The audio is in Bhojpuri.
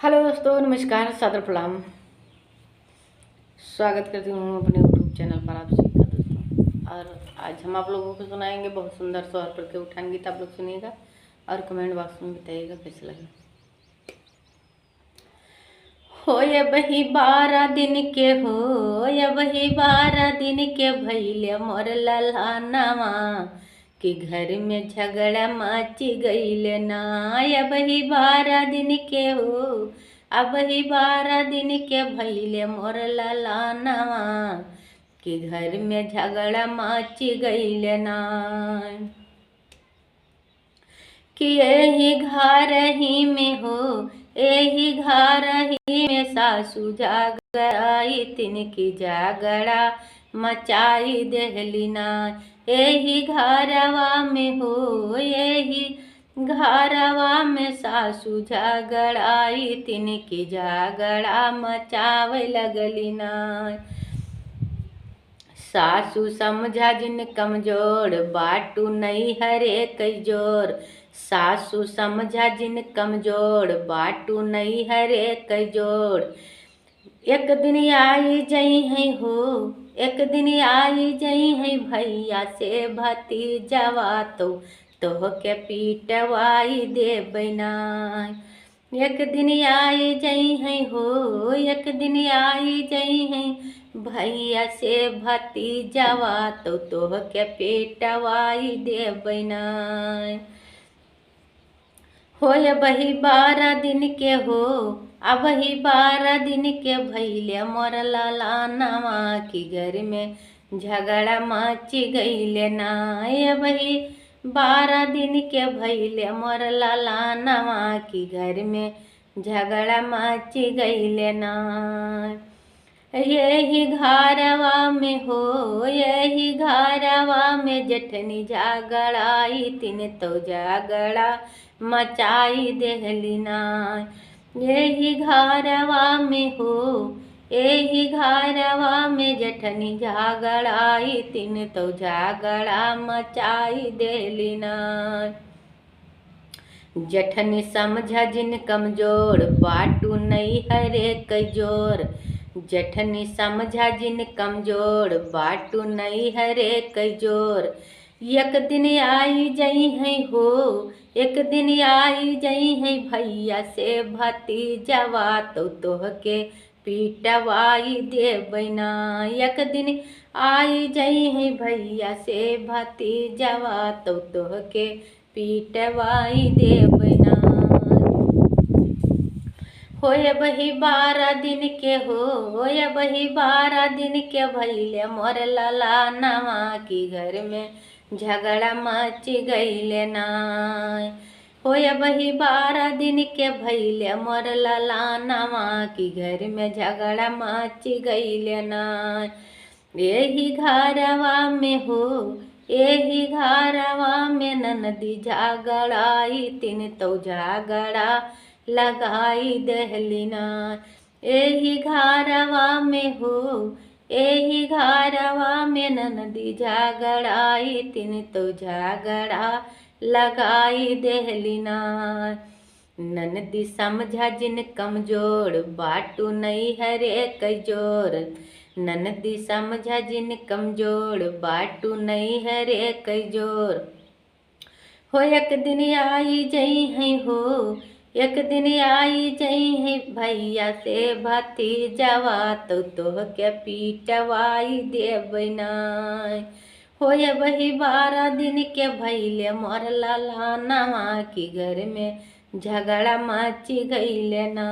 हेलो दोस्तों, नमस्कार, सादर प्रणाम। स्वागत करती हूँ अपने यूट्यूब चैनल पर आप सभी का दोस्तों। और आज हम आप लोगों को सुनाएंगे बहुत सुंदर सोहर पर के उठान गीत। आप लोग सुनिएगा और कमेंट बॉक्स में बताइएगा कैसे लगे। हो या बही 12 दिन के हो या बही 12 दिन के भैले मोर लल्हानवा कि घर में झगड़ा मची गईले ना। अब ही 12 दिन के हो अब ही 12 दिन के भैले मोर ललानवा कि घर में झगड़ा मची गईले ना। कि यही घर ही में हो यही घर ही में सासू जागराई तिनकी जागड़ा मचाई देहली ना। यही घरवा में हो यही घरवा में सासू झगड़ाई तिनकी जागड़ा मचावे लगली ना। सासू समझा जिन कमजोर बाटू नहीं हरे कई जोर। सासू समझा जिन कमजोर बाटू नहीं हरे कई जोर। एक दिन आई जई है हो एक दिन आई जई है भैया से भतीजवा तो के पीटवाई दे बैना। एक दिन आई जई है हो एक दिन आई जई है भैया से भतीजवा तो के पेटवाई दे बैना। हो या बही 12 दिन के हो अब ही 12 दिन के भैले मोर ललानवा की घर में झगड़ा मची गईले ना। अब ही 12 दिन के भैले मोर ललानवा की घर में झगड़ा मची गईले ना। यही घरवा में हो यही घरवा में जठनी झगड़ाई तिन तो झगड़ा मचाई देहली ना। यही घरवा में हो यही घरवा में जठनी झगड़ाई तिन तो झगड़ा मचाई देहली ना। जठनी समझा जिन कमजोर बाटू नहीं हरे कई जोर। जठनी समझा जिन कमजोर बाटू नहीं हरे कई जोर। एक दिन आई जई है हो एक दिन आई जई है भैया से भतीजवा तो के पीटवाई दे बैना। एक दिन आई जई है भैया से भतीजवा तो के पीटवाई दे बैना। हो या बही 12 दिन के हो या बही 12 दिन के भैले मोर ललानवा की घर में झगड़ा मची गईले ना। हो या बही 12 दिन के भैले मोर ललानवा की घर में झगड़ा मची गईले ना। यही घरवा में हो यही घरवा में ननदी झगड़ाई तिन तो झगड़ा लगाई देहली ना। यही घरवा में हो यही घरवा में ननदी झगड़ाई तिन तो झगड़ा लगाई देहली ना। ननदी समझा जिन कमजोर बाटू नहीं हरे कई जोर। ननदी समझा जिन कमजोर बाटू नहीं हरे कई जोर। हो एक दिन आई जई है हो एक दिन आई जई है भैया से भतीजवा तो के पीटवाई दे बैना। हो या बही 12 दिन के भैले मोर ललानवा की घर में झगड़ा मची गईले ना।